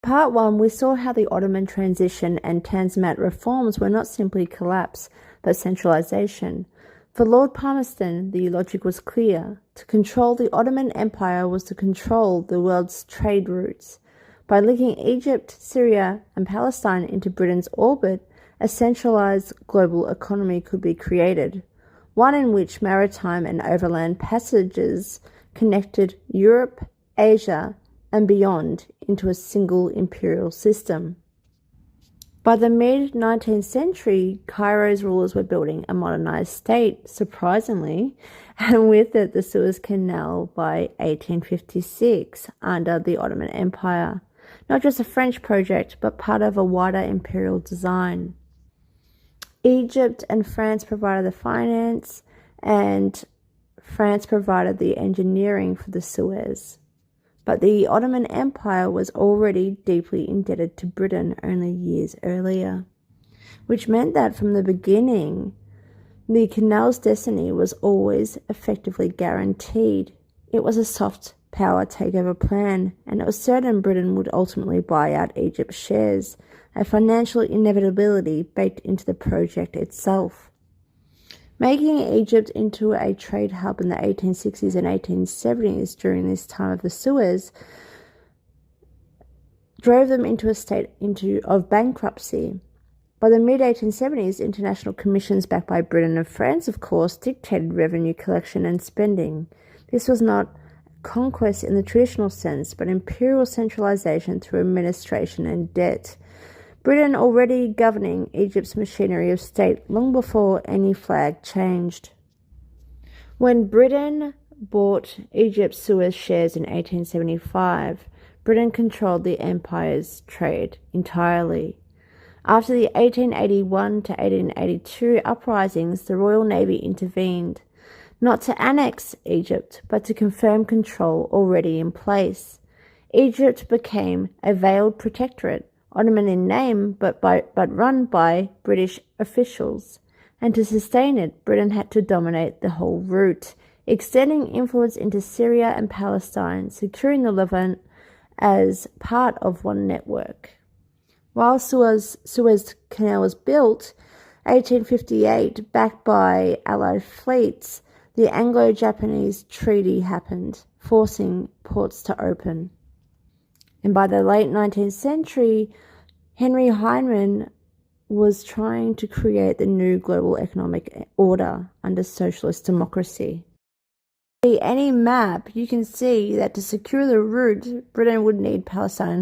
Part 1, we saw how the Ottoman transition and Tanzimat reforms were not simply collapse, but centralization. For Lord Palmerston, the logic was clear. To control the Ottoman Empire was to control the world's trade routes. By linking Egypt, Syria, and Palestine into Britain's orbit, a centralized global economy could be created, one in which maritime and overland passages connected Europe, Asia, and beyond into a single imperial system. By the mid-19th century, Cairo's rulers were building a modernized state, surprisingly, and with it the Suez Canal by 1856 under the Ottoman Empire. Not just a French project, but part of a wider imperial design. Egypt and France provided the finance, and France provided the engineering for the Suez. But the Ottoman Empire was already deeply indebted to Britain only years earlier, which meant that from the beginning, the canal's destiny was always effectively guaranteed. It was a soft power takeover plan, and it was certain Britain would ultimately buy out Egypt's shares, a financial inevitability baked into the project itself. Making Egypt into a trade hub in the 1860s and 1870s during this time of the Suez drove them into a state of bankruptcy. By the mid-1870s, international commissions backed by Britain and France, of course, dictated revenue collection and spending. This was not conquest in the traditional sense, but imperial centralization through administration and debt. Britain already governing Egypt's machinery of state long before any flag changed. When Britain bought Egypt's Suez shares in 1875, Britain controlled the empire's trade entirely. After the 1881 to 1882 uprisings, the Royal Navy intervened, not to annex Egypt, but to confirm control already in place. Egypt became a veiled protectorate, Ottoman in name, but run by British officials. And to sustain it, Britain had to dominate the whole route, extending influence into Syria and Palestine, securing the Levant as part of one network. While Suez Canal was built, 1858, backed by Allied fleets, the Anglo-Japanese Treaty happened, forcing ports to open. And by the late 19th century, Henry Hyndman was trying to create the new global economic order under socialist democracy. In any map, you can see that to secure the route, Britain would need Palestine